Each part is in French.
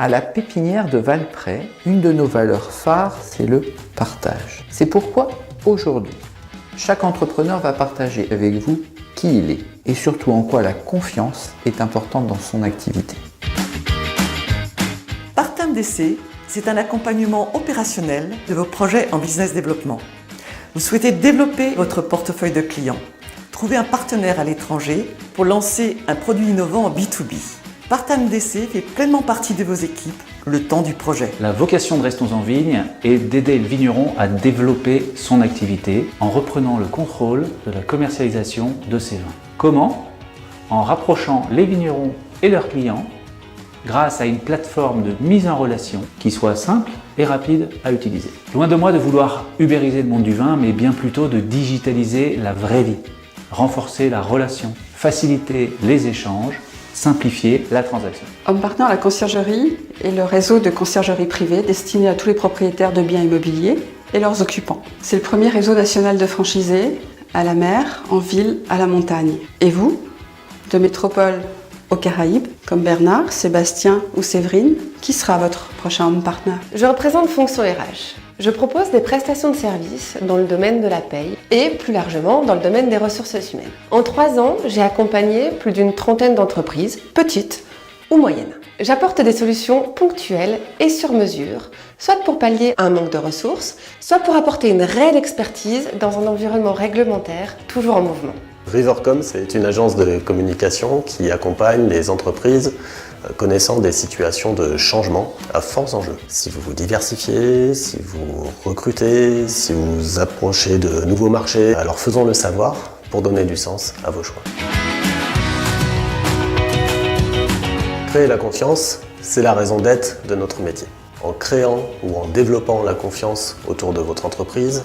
À la pépinière de Valprès, une de nos valeurs phares, c'est le partage. C'est pourquoi aujourd'hui, chaque entrepreneur va partager avec vous qui il est et surtout en quoi la confiance est importante dans son activité. Partam DC, c'est un accompagnement opérationnel de vos projets en business développement. Vous souhaitez développer votre portefeuille de clients, trouver un partenaire à l'étranger pour lancer un produit innovant en B2B. Partam DC fait pleinement partie de vos équipes le temps du projet. La vocation de Restons en Vigne est d'aider le vigneron à développer son activité en reprenant le contrôle de la commercialisation de ses vins. Comment ? En rapprochant les vignerons et leurs clients grâce à une plateforme de mise en relation qui soit simple et rapide à utiliser. Loin de moi de vouloir ubériser le monde du vin, mais bien plutôt de digitaliser la vraie vie, renforcer la relation, faciliter les échanges, simplifier la transaction. Home Partner, la conciergerie est le réseau de conciergerie privée destiné à tous les propriétaires de biens immobiliers et leurs occupants. C'est le premier réseau national de franchisés à la mer, en ville, à la montagne. Et vous, de métropole aux Caraïbes, comme Bernard, Sébastien ou Séverine, qui sera votre prochain Home Partner ? Je représente Fonction RH. Je propose des prestations de services dans le domaine de la paye et plus largement dans le domaine des ressources humaines. En 3 ans, j'ai accompagné plus d'une trentaine d'entreprises, petites ou moyennes. J'apporte des solutions ponctuelles et sur mesure, soit pour pallier un manque de ressources, soit pour apporter une réelle expertise dans un environnement réglementaire toujours en mouvement. Rivercom, c'est une agence de communication qui accompagne les entreprises connaissant des situations de changement à forts enjeux. Si vous vous diversifiez, si vous recrutez, si vous vous approchez de nouveaux marchés, alors faisons le savoir pour donner du sens à vos choix. Créer la confiance, c'est la raison d'être de notre métier. En créant ou en développant la confiance autour de votre entreprise,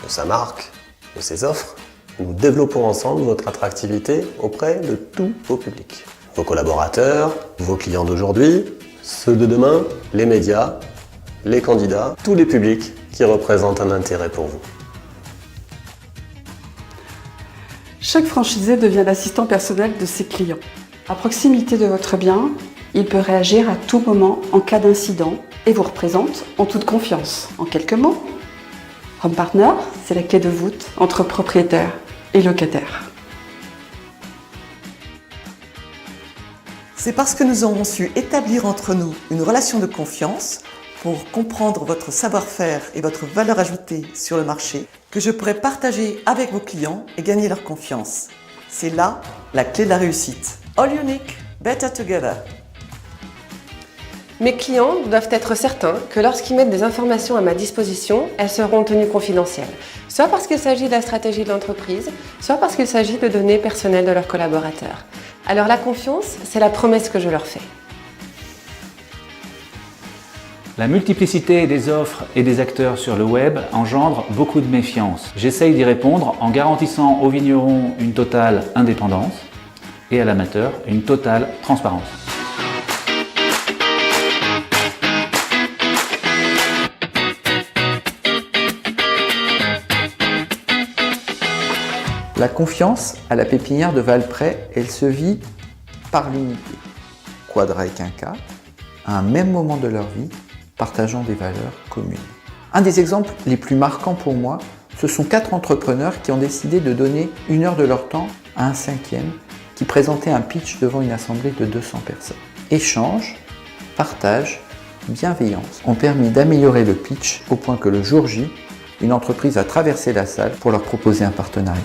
de sa marque, de ses offres, nous développons ensemble votre attractivité auprès de tous vos publics. Vos collaborateurs, vos clients d'aujourd'hui, ceux de demain, les médias, les candidats, tous les publics qui représentent un intérêt pour vous. Chaque franchisé devient l'assistant personnel de ses clients. À proximité de votre bien, il peut réagir à tout moment en cas d'incident et vous représente en toute confiance. En quelques mots, Home Partner, c'est la clé de voûte entre propriétaires et locataires. C'est parce que nous avons su établir entre nous une relation de confiance pour comprendre votre savoir-faire et votre valeur ajoutée sur le marché que je pourrai partager avec vos clients et gagner leur confiance. C'est là la clé de la réussite. All unique, better together. Mes clients doivent être certains que lorsqu'ils mettent des informations à ma disposition, elles seront tenues confidentielles. Soit parce qu'il s'agit de la stratégie de l'entreprise, soit parce qu'il s'agit de données personnelles de leurs collaborateurs. Alors la confiance, c'est la promesse que je leur fais. La multiplicité des offres et des acteurs sur le web engendre beaucoup de méfiance. J'essaye d'y répondre en garantissant aux vignerons une totale indépendance et à l'amateur une totale transparence. La confiance à la pépinière de Valprès, elle se vit par l'unité. Quadra et Quinca, à un même moment de leur vie, partageant des valeurs communes. Un des exemples les plus marquants pour moi, ce sont 4 entrepreneurs qui ont décidé de donner 1 heure de leur temps à un 5e qui présentait un pitch devant une assemblée de 200 personnes. Échange, partage, bienveillance ont permis d'améliorer le pitch au point que le jour J, une entreprise a traversé la salle pour leur proposer un partenariat.